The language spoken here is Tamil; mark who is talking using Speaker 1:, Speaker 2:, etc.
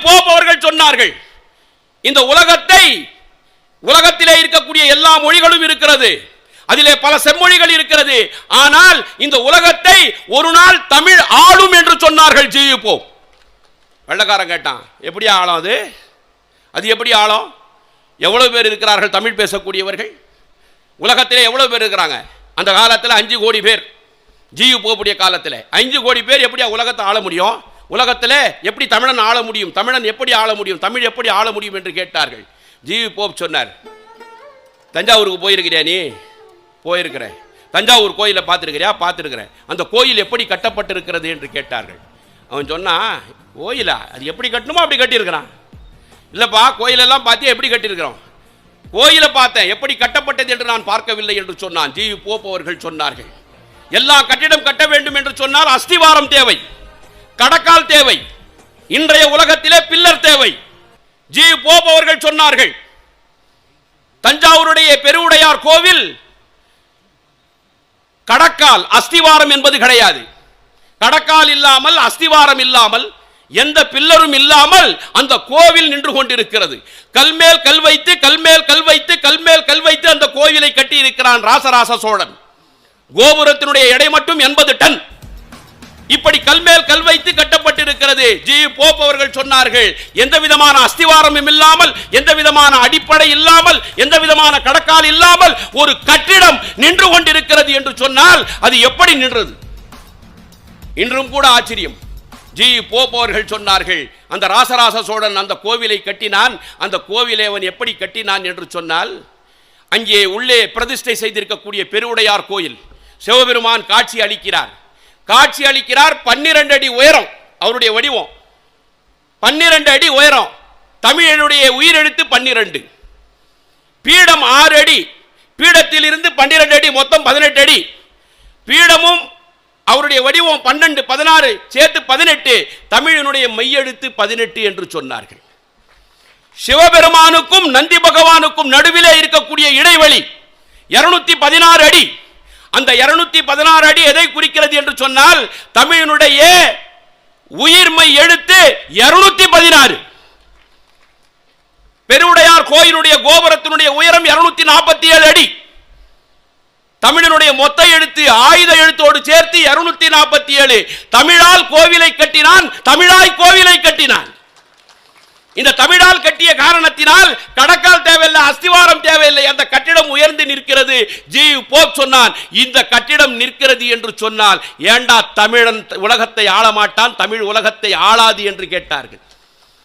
Speaker 1: போப் அவர்கள் சொன்னார்கள், இந்த உலகத்திலே இருக்கக்கூடிய எல்லா மொழிகளும் இருக்கிறது, அதிலே பல செம்மொழிகள் இருக்கிறது, ஆனால் இந்த உலகத்தை ஒரு நாள் தமிழ் ஆளும் என்று சொன்னார்கள் ஜி.யு. போப். வெள்ளக்காரன் கேட்டான், எப்படி ஆளும் அது எப்படி ஆளும்? எவ்வளவு பேர் இருக்கிறார்கள் தமிழ் பேசக்கூடியவர்கள்? உலகத்திலே எவ்வளவு பேர் இருக்கிறாங்க? அந்த காலத்தில் 5 கோடி பேர். ஜி.யு. போப்புடைய காலத்தில் 5 கோடி பேர் எப்படி உலகத்தை ஆள முடியும்? உலகத்தில் எப்படி தமிழன் ஆள முடியும்? தமிழன் எப்படி ஆள முடியும்? தமிழ் எப்படி ஆள முடியும் என்று கேட்டார்கள். ஜி.யு. போப் சொன்னார், தஞ்சாவூருக்கு போயிருக்கிறியா? நீ போயிருக்கிற. தஞ்சாவூர் கோயிலை பார்த்துருக்கிறியா? பார்த்துருக்கிறேன். அந்த கோயில் எப்படி கட்டப்பட்டிருக்கிறது என்று கேட்டார்கள். அவன் சொன்னா, கோயிலா? அது எப்படி கட்டணுமோ அப்படி கட்டியிருக்கிறான். இல்லைப்பா, கோயிலெல்லாம் பார்த்தியா? எப்படி கட்டியிருக்கிறோம்? கோயிலை பார்த்தேன், எப்படி கட்டப்பட்டது என்று நான் பார்க்கவில்லை என்று சொன்னான். ஜி.யு. போப் அவர்கள் சொன்னார்கள், எல்லா கட்டிடம் கட்ட வேண்டும் என்று சொன்னால் அஸ்திவாரம் தேவை, கடக்கால் தேவை, இன்றைய உலகத்திலே பில்லர் தேவை. ஜி.யு. போப் அவர்கள் சொன்னார்கள், தஞ்சாவூருடைய பெருவுடையார் கோவில் கடக்கால், அஸ்திவாரம் என்பது கிடையாது. கடக்கால் இல்லாமல், அஸ்திவாரம் இல்லாமல், எந்த பில்லரும் இல்லாமல் அந்த கோவில் நின்று கொண்டிருக்கிறது. கல்மேல் கல் வைத்து, கல்மேல் கல் வைத்து, கல்மேல் கல் வைத்து அந்த கோவிலை கட்டி இருக்கிறான் ராசராச சோழன். கோபுரத்தினுடைய எடை மட்டும் 80 டன். இப்படி கல்மேல் கல் வைத்து கட்டப்பட்டிருக்கிறது. ஜி.யு. போப் அவர்கள் சொன்னார்கள், எந்த விதமான அஸ்திவாரமும் இல்லாமல், எந்த விதமான அடிப்படை இல்லாமல், எந்த விதமான கடக்கால் இல்லாமல் ஒரு கட்டிடம் நின்று கொண்டிருக்கிறது என்று சொன்னால் அது எப்படி நின்றது? இன்றும் கூட ஆச்சரியம். ஜி.யு. போப் அவர்கள் சொன்னார்கள், அந்த ராசராச சோழன் அந்த கோவிலை கட்டினான். அந்த கோவிலை அவன் எப்படி கட்டினான் என்று சொன்னால், அங்கே உள்ளே பிரதிஷ்டை செய்திருக்கக்கூடிய பெருவுடையார் கோயில், சிவபெருமான் காட்சி அளிக்கிறார். 12 அடி உயரம் அவருடைய வடிவம், 12 அடி உயரம். தமிழனுடைய உயிரெழுத்து 12. பீடம் 6 அடி, பீடத்தில் இருந்து 12 அடி, மொத்தம் 18 அடி. பீடமும் அவருடைய வடிவம் 12, 16 சேர்த்து 18. தமிழனுடைய மையெழுத்து 18 என்று சொன்னார்கள். சிவபெருமானுக்கும் நந்தி பகவானுக்கும் நடுவிலே இருக்கக்கூடிய இடைவெளி 216 அடி. அந்த 216 அடி எதை குறிக்கிறது என்று சொன்னால், தமிழனுடைய உயிர்மை எழுத்து 216. பெருவுடையார் கோயிலுடைய கோபுரத்தினுடைய உயரம் 247 அடி. தமிழனுடைய மொத்த எழுத்து ஆயுத எழுத்தோடு சேர்த்து 247. தமிழால் கோவிலை கட்டினான், தமிழாய் கோவிலை கட்டினான். இந்த தமிழால் கட்டிய காரணத்தினால் கடக்கால் தேவையில்லை, அஸ்திவாரம் தேவையில்லை, அந்த கட்டிடம் உயர்ந்து நிற்கிறது. ஜி.யு. போப் சொன்னான், இந்த கட்டிடம் நிற்கிறது என்று சொன்னால் ஏண்டா தமிழன் உலகத்தை ஆள மாட்டான், தமிழ் உலகத்தை ஆளாது என்று கேட்டார்கள்.